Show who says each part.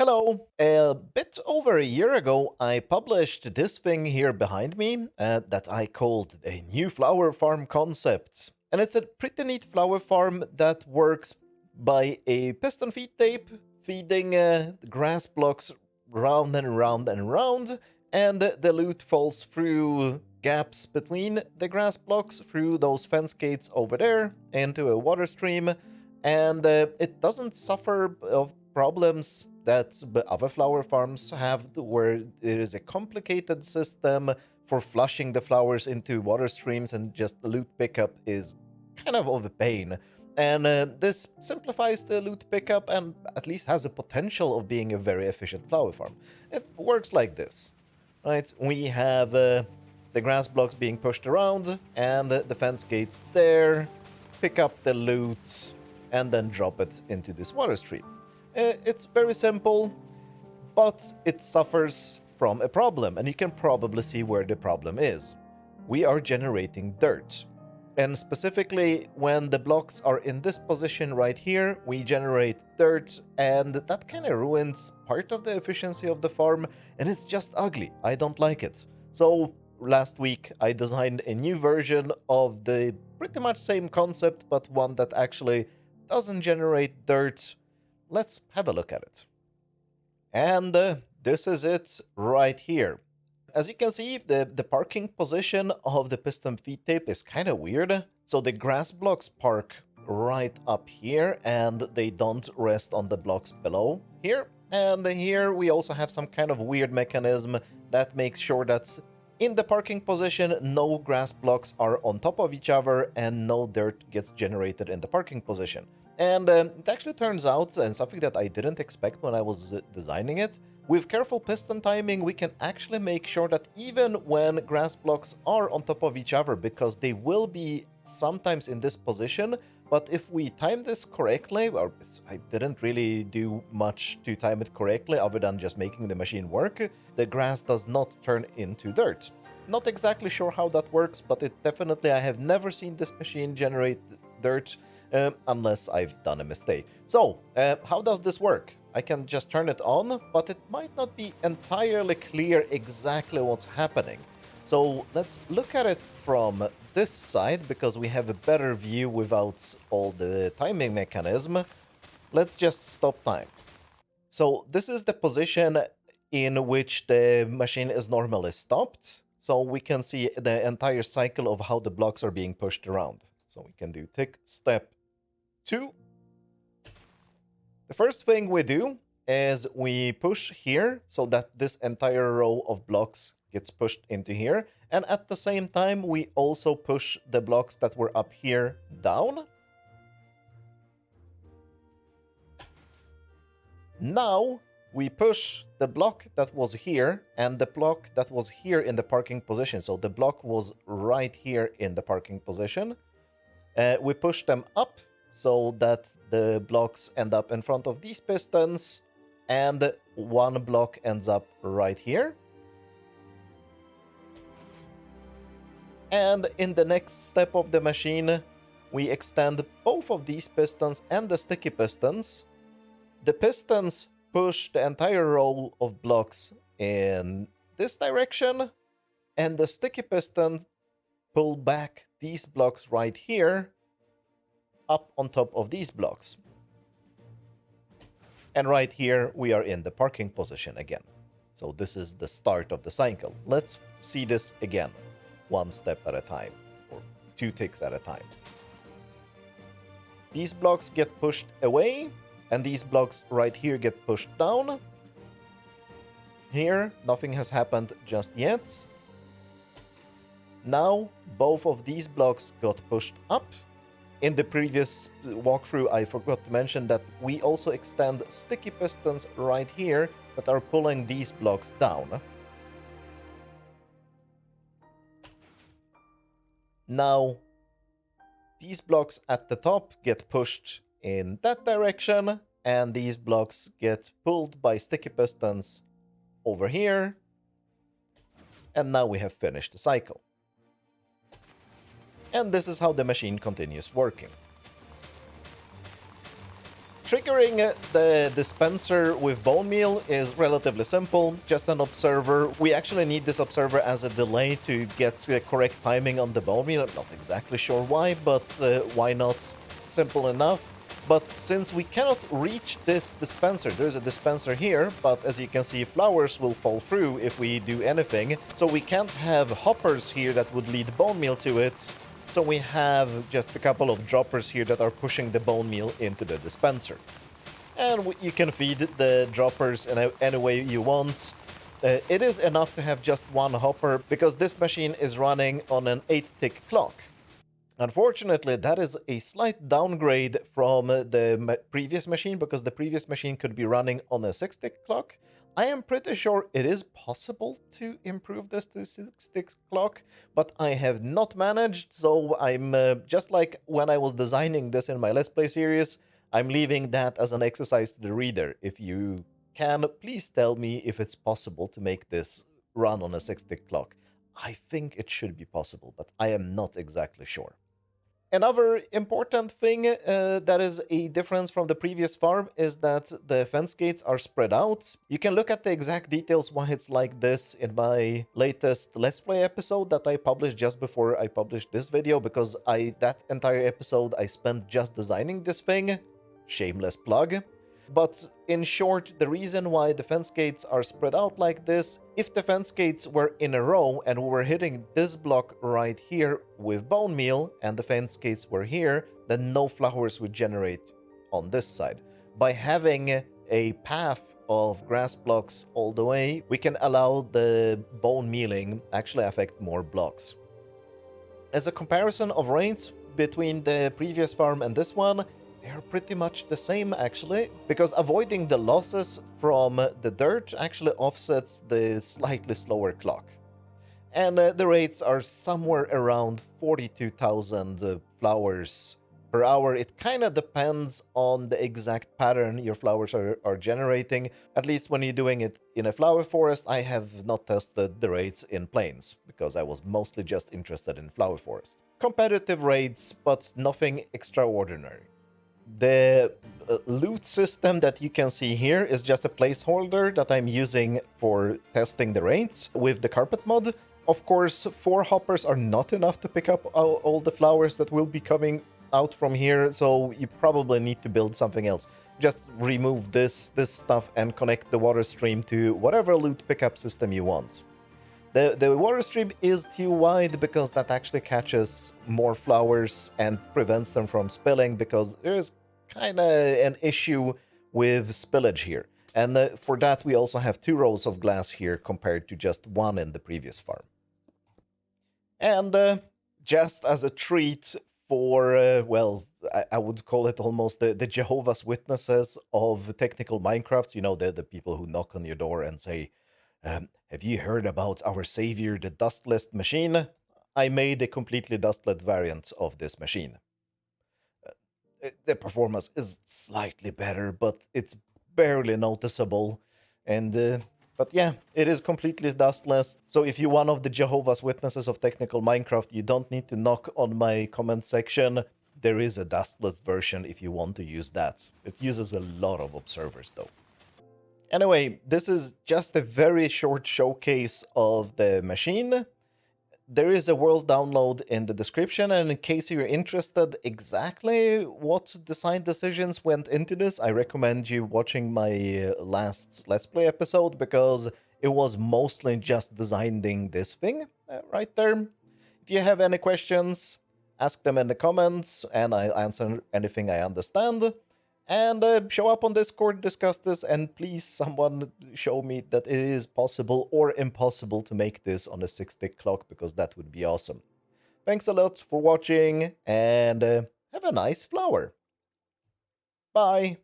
Speaker 1: Hello! A bit over a year ago, I published this thing here behind me that I called a new flower farm concept. And it's a pretty neat flower farm that works by a piston feed tape feeding grass blocks round and round and round, and the loot falls through gaps between the grass blocks through those fence gates over there into a water stream, and it doesn't suffer of problems that other flower farms have, where there is a complicated system for flushing the flowers into water streams, and just the loot pickup is kind of a pain. And this simplifies the loot pickup and at least has a potential of being a very efficient flower farm. It works like this, right? We have the grass blocks being pushed around and the fence gates there, pick up the loot, and then drop it into this water stream. It's very simple, but it suffers from a problem, and you can probably see where the problem is. We are generating dirt. And specifically, when the blocks are in this position right here, we generate dirt, and that kind of ruins part of the efficiency of the farm, and it's just ugly. I don't like it. So last week, I designed a new version of the pretty much same concept, but one that actually doesn't generate dirt. Let's have a look at it. And this is it right here. As you can see, the parking position of the piston feed tape is kind of weird. So the grass blocks park right up here, and they don't rest on the blocks below here. And here we also have some kind of weird mechanism that makes sure that in the parking position, no grass blocks are on top of each other and no dirt gets generated in the parking position. And it actually turns out, and something that I didn't expect when I was designing it, with careful piston timing, we can actually make sure that even when grass blocks are on top of each other, because they will be sometimes in this position, but if we time this correctly, or I didn't really do much to time it correctly other than just making the machine work, the grass does not turn into dirt. Not exactly sure how that works, but it definitely, I have never seen this machine generate dirt unless I've done a mistake. So, how does this work? I can just turn it on, but it might not be entirely clear exactly what's happening. So let's look at it from this side, because we have a better view without all the timing mechanism. Let's just stop time. So this is the position in which the machine is normally stopped. So we can see the entire cycle of how the blocks are being pushed around. So we can do tick step 2. The first thing we do is we push here so that this entire row of blocks gets pushed into here. And at the same time, we also push the blocks that were up here down. Now we push the block that was here and the block that was here in the parking position. So the block was right here in the parking position. We push them up so that the blocks end up in front of these pistons, and one block ends up right here. And in the next step of the machine, we extend both of these pistons and the sticky pistons. The pistons push the entire row of blocks in this direction, and the sticky pistons pull back these blocks right here up on top of these blocks. And right here, we are in the parking position again. So this is the start of the cycle. Let's see this again, one step at a time, or 2 ticks at a time. These blocks get pushed away, and these blocks right here get pushed down. Here, nothing has happened just yet. Now, both of these blocks got pushed up. In the previous walkthrough, I forgot to mention that we also extend sticky pistons right here that are pulling these blocks down. Now, these blocks at the top get pushed in that direction, and these blocks get pulled by sticky pistons over here. And now we have finished the cycle. And this is how the machine continues working. triggering the dispenser with bone meal is relatively simple, just an observer. We actually need this observer as a delay to get correct timing on the bone meal. I'm not exactly sure why, but why not? Simple enough. But since we cannot reach this dispenser, there's a dispenser here, but as you can see, flowers will fall through if we do anything. So we can't have hoppers here that would lead bone meal to it. So we have just a couple of droppers here that are pushing the bone meal into the dispenser. And you can feed the droppers in any way you want. It is enough to have just one hopper because this machine is running on an 8-tick clock. Unfortunately, that is a slight downgrade from the previous machine because the previous machine could be running on a 6-tick clock. I am pretty sure it is possible to improve this to 6-tick clock, but I have not managed, so I'm just like when I was designing this in my Let's Play series, I'm leaving that as an exercise to the reader. If you can, please tell me if it's possible to make this run on a 6-tick clock. I think it should be possible, but I am not exactly sure. Another important thing that is a difference from the previous farm is that the fence gates are spread out. You can look at the exact details why it's like this in my latest Let's Play episode that I published just before I published this video, because that entire episode I spent just designing this thing. Shameless plug. But in short, the reason why the fence gates are spread out like this, if the fence gates were in a row and we were hitting this block right here with bone meal and the fence gates were here, then no flowers would generate on this side. By having a path of grass blocks all the way, we can allow the bone mealing actually affect more blocks. As a comparison of rates between the previous farm and this one, they are pretty much the same, actually, because avoiding the losses from the dirt actually offsets the slightly slower clock. And the rates are somewhere around 42,000 flowers per hour. It kind of depends on the exact pattern your flowers are generating. At least when you're doing it in a flower forest, I have not tested the rates in plains, because I was mostly just interested in flower forest. Competitive rates, but nothing extraordinary. The loot system that you can see here is just a placeholder that I'm using for testing the rates with the carpet mod. Of course, 4 hoppers are not enough to pick up all the flowers that will be coming out from here, so you probably need to build something else. Just remove this stuff and connect the water stream to whatever loot pickup system you want. The water stream is too wide because that actually catches more flowers and prevents them from spilling, because there's kind of an issue with spillage here. And for that, we also have 2 rows of glass here compared to just 1 in the previous farm. And just as a treat for, well, I would call it almost the Jehovah's Witnesses of technical Minecraft, you know, the people who knock on your door and say, have you heard about our savior, the Dustless machine? I made a completely dustless variant of this machine. The performance is slightly better, but it's barely noticeable. And but yeah, it is completely dustless. So if you're one of the Jehovah's Witnesses of technical Minecraft, you don't need to knock on my comment section. There is a dustless version if you want to use that. It uses a lot of observers though. Anyway, this is just a very short showcase of the machine. There is a world download in the description, and in case you're interested exactly what design decisions went into this, I recommend you watching my last Let's Play episode, because it was mostly just designing this thing right there. If you have any questions, ask them in the comments, and I'll answer anything I understand. And show up on Discord, discuss this, and please someone show me that it is possible or impossible to make this on a 6-tick clock, because that would be awesome. Thanks a lot for watching, and have a nice flower. Bye!